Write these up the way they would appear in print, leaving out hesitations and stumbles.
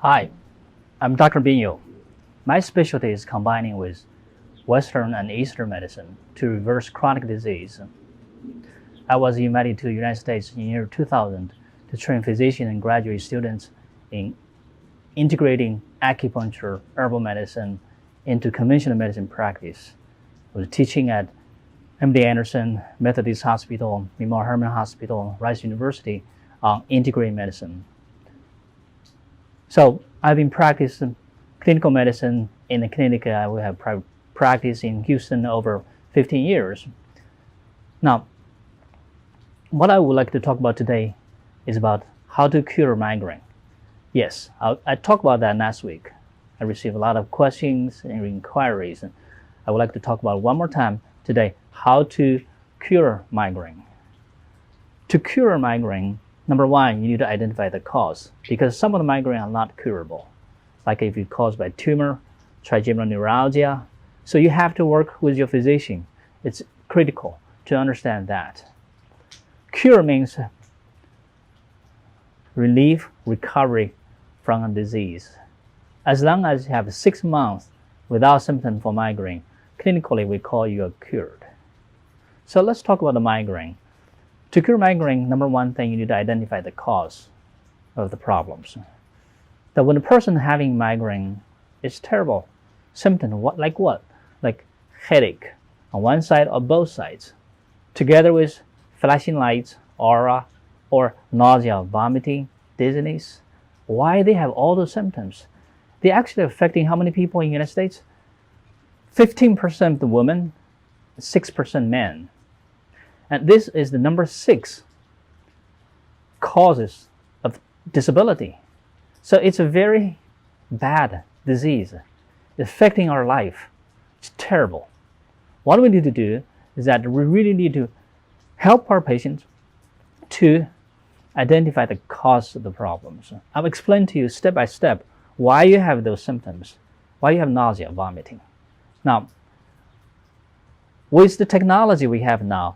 Hi, I'm Dr. Binyo. My specialty is combining with Western and Eastern medicine to reverse chronic disease. I was invited to the United States in the year 2000 to train physicians and graduate students in integrating acupuncture, herbal medicine into conventional medicine practice. I was teaching at MD Anderson, Methodist Hospital, Memorial Hermann Hospital, Rice University on integrated medicine. So I've been practicing clinical medicine in the clinic. We have practiced in Houston over 15 years. Now, what I would like to talk about today is about how to cure migraine. Yes, I talked about that last week. I received a lot of questions and inquiries, and I would like to talk about one more time today how to cure migraine. To cure migraine, number one, you need to identify the cause, because some of the migraine are not curable. Like if it's caused by tumor, trigeminal neuralgia. So you have to work with your physician. It's critical to understand that. Cure means relief, recovery from a disease. As long as you have 6 months without symptoms for migraine, clinically we call you cured. So let's talk about the migraine. To cure migraine, number one thing, you need to identify the cause of the problems. That when a person having migraine, it's terrible symptom. Like what? Like headache on one side or both sides, together with flashing lights, aura, or nausea, vomiting, dizziness. Why they have all those symptoms? They're actually affecting how many people in the United States? 15% of the women, 6% men. And this is the number 6 causes of disability. So it's a very bad disease affecting our life. It's terrible. What we need to do is that we really need to help our patients to identify the cause of the problems. I'll explain to you step by step why you have those symptoms, why you have nausea, vomiting. Now, with the technology we have now,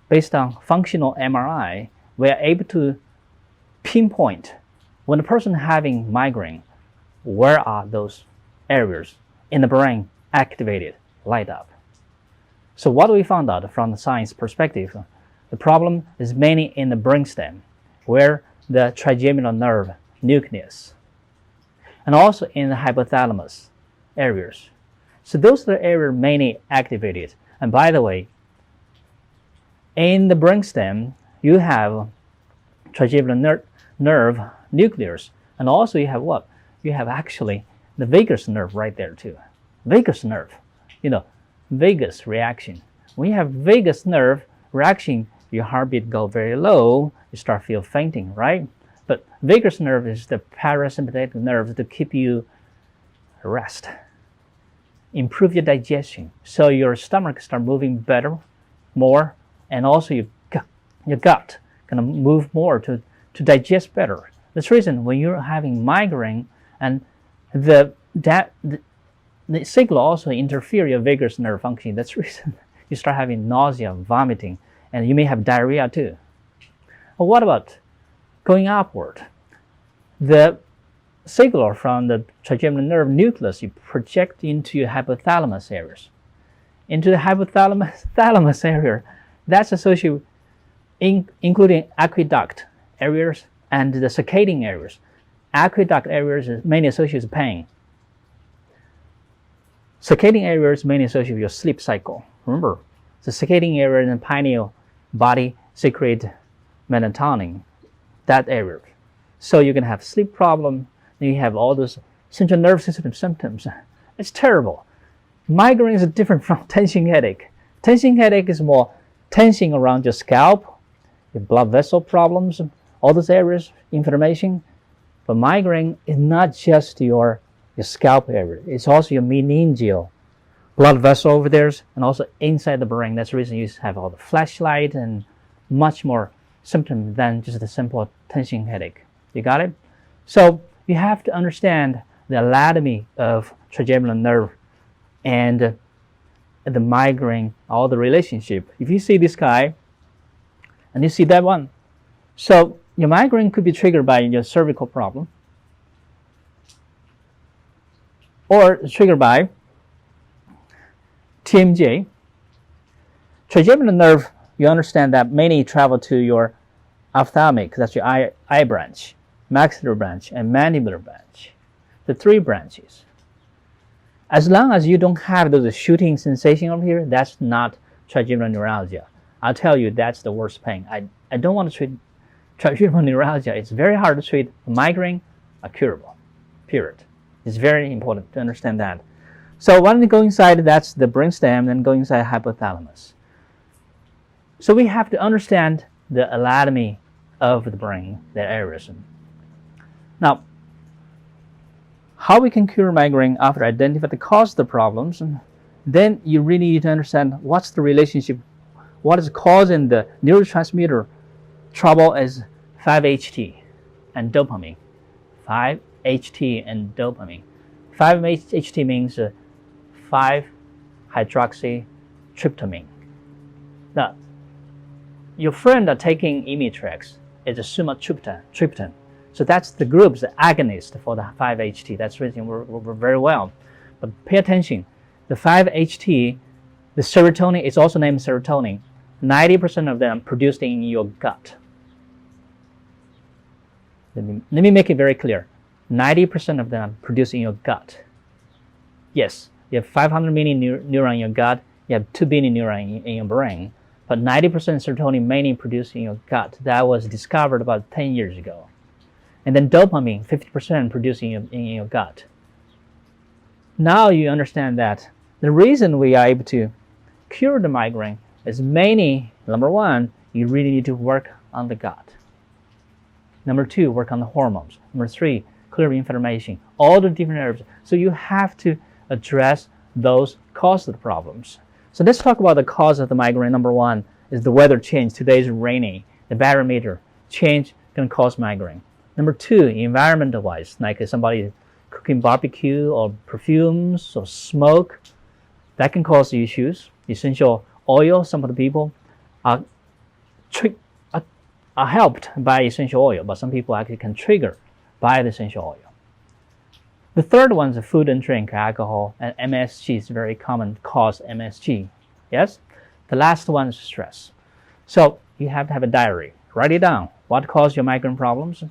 based on functional MRI, we are able to pinpoint when a person having migraine, where are those areas in the brain activated, light up. So what we found out from the science perspective, the problem is mainly in the brainstem, where the trigeminal nerve nucleus, and also in the hypothalamus areas. So those are the areas mainly activated. And by the way, in the brainstem, you have trigeminal nerve nucleus, and also you have what? You have actually the vagus nerve right there too. Vagus nerve, vagus reaction. When you have vagus nerve reaction, your heartbeat go very low, you start feel fainting, right? But vagus nerve is the parasympathetic nerve to keep you rest, improve your digestion, so your stomach start moving better, more, and also your gut gonna move more to digest better. That's the reason when you're having migraine and the signal also interfere your vagus nerve function. That's the reason you start having nausea, vomiting, and you may have diarrhea too. Well, what about going upward? The signal from the trigeminal nerve nucleus you project into your hypothalamus areas. Into the hypothalamus area, that's associated including aqueduct areas and the circadian areas. Aqueduct areas is mainly associated with pain. Circadian areas mainly associated with your sleep cycle. Remember, the circadian area in the pineal body secrete melatonin, that area. So you're going to have sleep problem, then you have all those central nervous system symptoms. It's terrible. Migraine is different from tension headache. Tension headache is more tensing around your scalp, your blood vessel problems, all those areas, inflammation. But migraine is not just your scalp area. It's also your meningeal blood vessel over there, and also inside the brain. That's the reason you have all the flashlight and much more symptoms than just a simple tension headache. You got it? So you have to understand the anatomy of trigeminal nerve and the migraine, all the relationship. If you see this guy and you see that one, so your migraine could be triggered by your cervical problem, or triggered by TMJ. Trigeminal nerve, you understand that mainly travel to your ophthalmic, that's your eye branch, maxillary branch, and mandibular branch, the 3 branches. As long as you don't have those shooting sensation over here, that's not trigeminal neuralgia. I'll tell you, that's the worst pain. I don't want to treat trigeminal neuralgia. It's very hard to treat. Migraine are curable, period. It's very important to understand that. So when you go inside, that's the brainstem, then go inside hypothalamus. So we have to understand the anatomy of the brain, the areas. Now, how we can cure migraine after identify the cause of the problems, and then you really need to understand what's the relationship, what is causing the neurotransmitter trouble is 5-HT and dopamine. 5-HT and dopamine. 5-HT means 5-hydroxytryptamine. Now, your friend are taking Imitrex is a sumatriptan. So that's the group's agonist for the 5-HT. That's written very well. But pay attention. The 5-HT, the serotonin is also named serotonin. 90% of them produced in your gut. Let me make it very clear. 90% of them produced in your gut. Yes, you have 500 million neurons in your gut. You have 2 billion neurons in your brain. But 90% serotonin mainly produced in your gut. That was discovered about 10 years ago. And then dopamine, 50% produced in your gut. Now you understand that the reason we are able to cure the migraine is mainly, number 1, you really need to work on the gut. Number 2, work on the hormones. Number 3, clear inflammation. All the different areas. So you have to address those causes of the problems. So let's talk about the cause of the migraine. Number 1 is the weather change. Today is rainy. The barometer change can cause migraine. Number 2, environmental-wise, like somebody cooking barbecue or perfumes or smoke, that can cause issues. Essential oil, some of the people are helped by essential oil, but some people actually can trigger by the essential oil. The third one is food and drink, alcohol, and MSG is very common cause MSG. Yes? The last one is stress. So you have to have a diary. Write it down. What caused your migraine problems?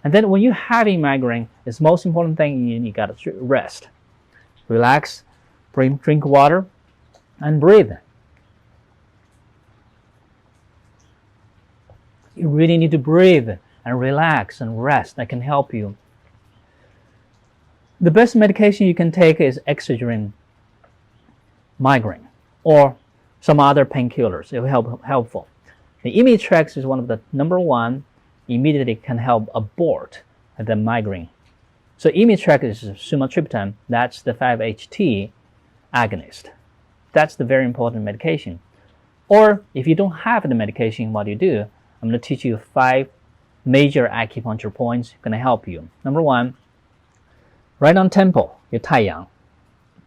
And then when you're having migraine, it's the most important thing you got to rest. Relax, drink water, and breathe. You really need to breathe and relax and rest. That can help you. The best medication you can take is Excedrin migraine or some other painkillers. It will help helpful. The Imitrex is one of the number 1 immediately can help abort the migraine. So Imitrex is sumatriptan. That's the 5-HT agonist. That's the very important medication. Or if you don't have the medication, what do you do? I'm going to teach you 5 major acupuncture points going to help you. Number 1, right on temple, your taiyang.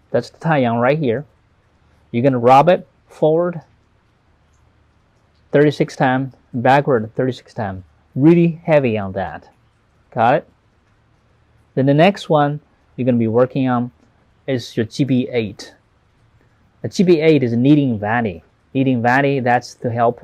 That's the taiyang right here. You're going to rub it forward 36 times, backward 36 times. Really heavy on that. Got it? Then the next one you're going to be working on is your GB8. The GB8 is kneading valley. Kneading valley, that's to help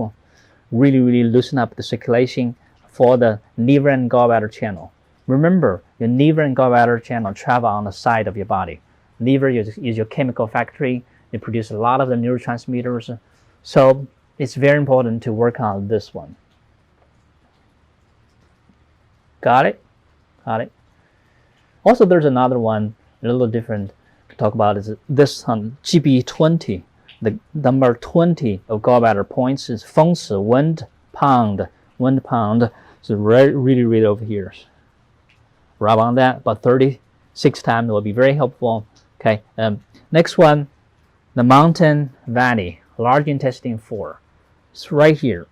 really loosen up the circulation for the liver and gallbladder channel. Remember, your liver and gallbladder channel travel on the side of your body. Liver is your chemical factory. It produces a lot of the neurotransmitters. So it's very important to work on this one. Got it? Got it? Also, there's another one, a little different to talk about, is this one, GB20. The number 20 of gallbladder points is 风池 wind pound. So really over here. Rub on that about 36 times will be very helpful. Okay. Next one, the mountain valley, large intestine 4. It's right here.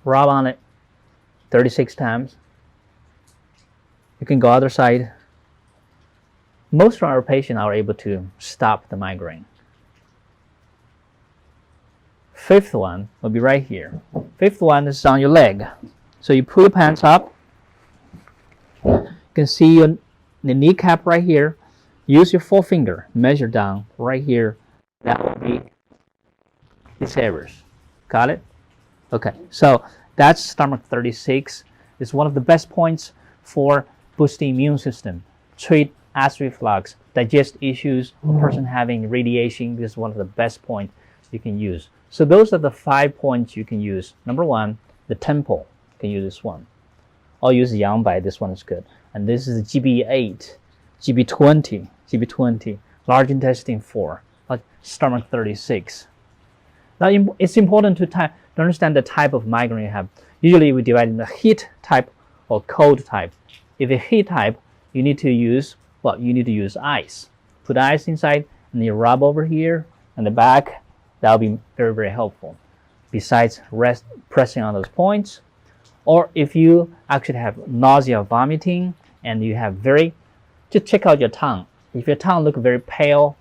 Rub on it 36 times. You can go other side. Most of our patients are able to stop the migraine. 5th one will be right here. 5th one is on your leg. So you pull your pants up. You can see your the kneecap right here. Use your forefinger, measure down right here. That will be these areas. Got it? Okay, so that's stomach 36. It's one of the best points for boosting immune system, treat acid reflux, digest issues, a person having radiation. This is one of the best points you can use. So those are the 5 points you can use. Number 1, the temple. You can use this one. I'll use Yang Bai. This one is good. And this is GB8, GB20, large intestine 4, stomach 36. Now it's important to understand the type of migraine you have. Usually we divide into heat type or cold type. If it's heat type, you need to use ice. Put ice inside and you rub over here and the back. That will be very, very helpful. Besides pressing on those points, or if you actually have nausea, vomiting, and you have just check out your tongue. If your tongue looks very pale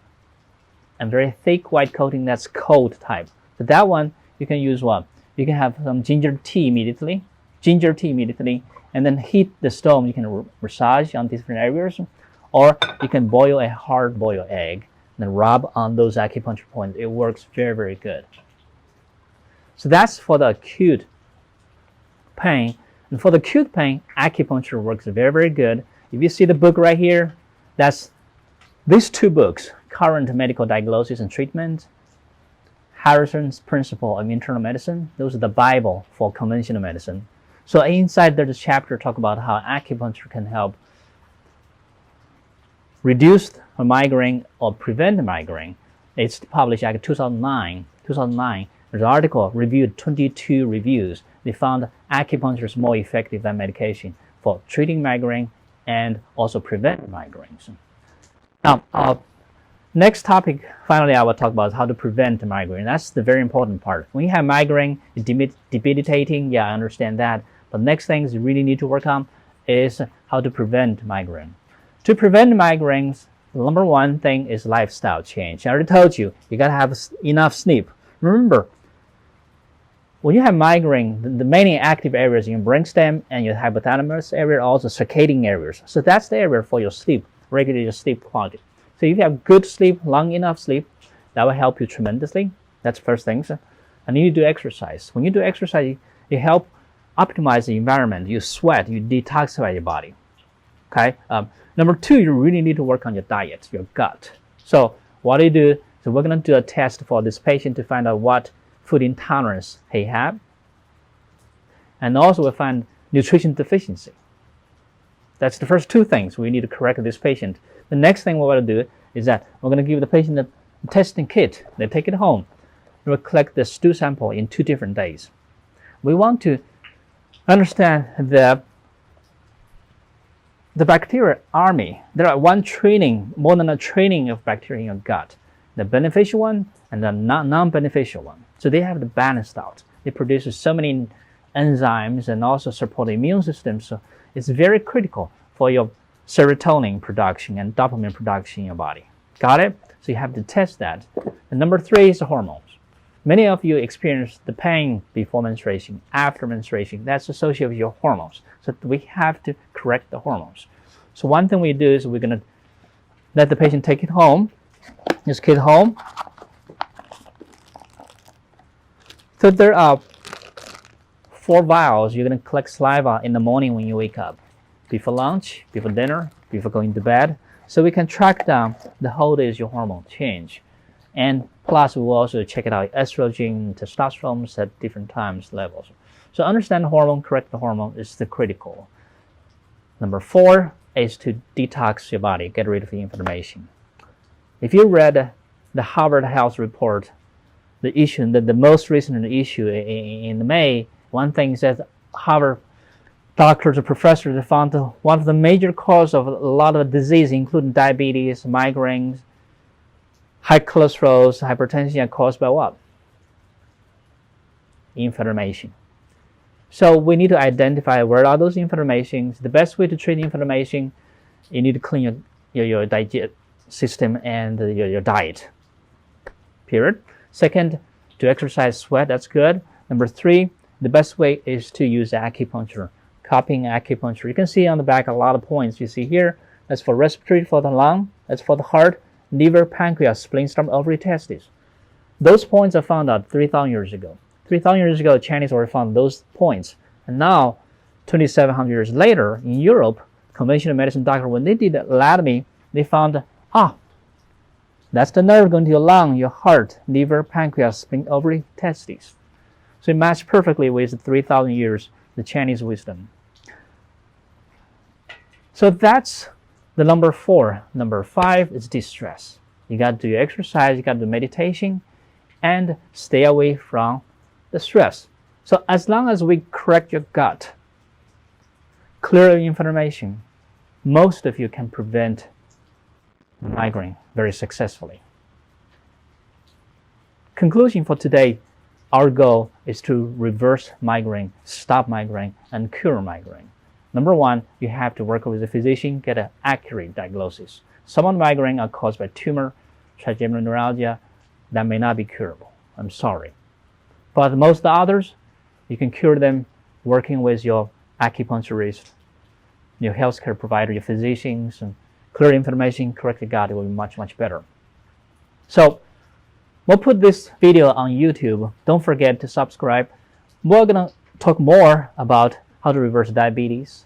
and very thick white coating, that's cold type. So that one, you can use what? You can have some ginger tea immediately, and then heat the stone. You can massage on different areas, or you can boil a hard-boiled egg and then rub on those acupuncture points. It works very, very good. So that's for the acute pain. And for the acute pain, acupuncture works very, very good. If you see the book right here, that's these 2 books, Current Medical Diagnosis and Treatment, Harrison's Principle of Internal Medicine. Those are the Bible for conventional medicine. So inside there's a chapter talk about how acupuncture can help reduce a migraine or prevent a migraine. It's published in 2009. There's an article reviewed 22 reviews. They found acupuncture is more effective than medication for treating migraine and also prevent migraines. Now, next topic, finally, I will talk about how to prevent migraine. That's the very important part. When you have migraine, it's debilitating. Yeah, I understand that. But next things you really need to work on is how to prevent migraine. To prevent migraines, the number 1 thing is lifestyle change. I already told you, you got to have enough sleep. Remember, when you have migraine, the main active areas in your brainstem and your hypothalamus area are also circadian areas. So that's the area for your sleep, regulate your sleep quality. So if you have good sleep, long enough sleep, that will help you tremendously. That's first thing. And you do exercise. When you do exercise, you help optimize the environment. You sweat, you detoxify your body. Okay. Number 2, you really need to work on your diet, your gut. So what do you do? So we're going to do a test for this patient to find out what food intolerance he have. And also we find nutrition deficiency. That's the first 2 things we need to correct this patient. The next thing we're going to do is that we're going to give the patient a testing kit. They take it home. We'll collect the stool sample in 2 different days. We want to understand the bacteria army. There are more than a trillion of bacteria in your gut. The beneficial one and the non-beneficial one. So they have to balance out. They produce so many enzymes and also support the immune system. So it's very critical for your serotonin production and dopamine production in your body. Got it? So you have to test that. And number 3 is the hormones. Many of you experience the pain before menstruation, after menstruation. That's associated with your hormones. So we have to correct the hormones. So one thing we do is we're going to let the patient take it home. This kit home. So there are 4 vials. You're going to collect saliva in the morning when you wake up, before lunch, before dinner, before going to bed. So we can track down the whole day's your hormone change. And plus, we will also check it out, estrogen, testosterone at different times levels. So understand the hormone, correct the hormone is the critical. Number 4 is to detox your body, get rid of the inflammation. If you read the Harvard Health Report, the most recent issue in May, one thing says Harvard doctors or professors have found one of the major causes of a lot of disease, including diabetes, migraines, high cholesterol, hypertension, are caused by what? Inflammation. So we need to identify where are those inflammations. The best way to treat inflammation, you need to clean your digest system and your diet. Period. Second, to exercise, sweat, that's good. Number 3, the best way is to use acupuncture, cupping acupuncture. You can see on the back a lot of points you see here. That's for respiratory, for the lung. That's for the heart, liver, pancreas, spleen, stomach, ovary, testes. Those points are found out 3,000 years ago. 3,000 years ago, Chinese already found those points. And now, 2,700 years later, in Europe, conventional medicine doctor, when they did anatomy, they found, that's the nerve going to your lung, your heart, liver, pancreas, spleen, ovary, testes. So it matched perfectly with 3,000 years, the Chinese wisdom. So that's the number 4. Number 5 is distress. You got to do exercise, you got to do meditation, and stay away from the stress. So as long as we correct your gut, clear information, most of you can prevent migraine very successfully. Conclusion for today, our goal is to reverse migraine, stop migraine, and cure migraine. Number 1, you have to work with a physician, get an accurate diagnosis. Some of the migraine are caused by tumor, trigeminal neuralgia, that may not be curable. I'm sorry. But most of the others, you can cure them working with your acupuncturist, your healthcare provider, your physicians, and clear information, correct the gut, it will be much, much better. So we'll put this video on YouTube. Don't forget to subscribe. We're going to talk more about how to reverse diabetes,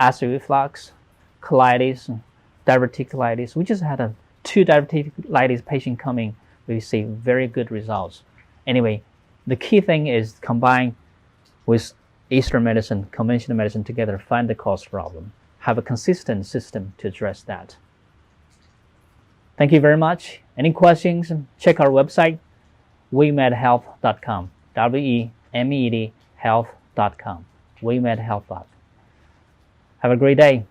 acid reflux, colitis, diverticulitis. We just had 2 diverticulitis patients coming. We see very good results. Anyway, the key thing is combine with Eastern medicine, conventional medicine together, find the cause problem. Have a consistent system to address that. Thank you very much. Any questions? Check our website, wemedhealth.com. WEMED health.com. wemedhealth.com. Have a great day.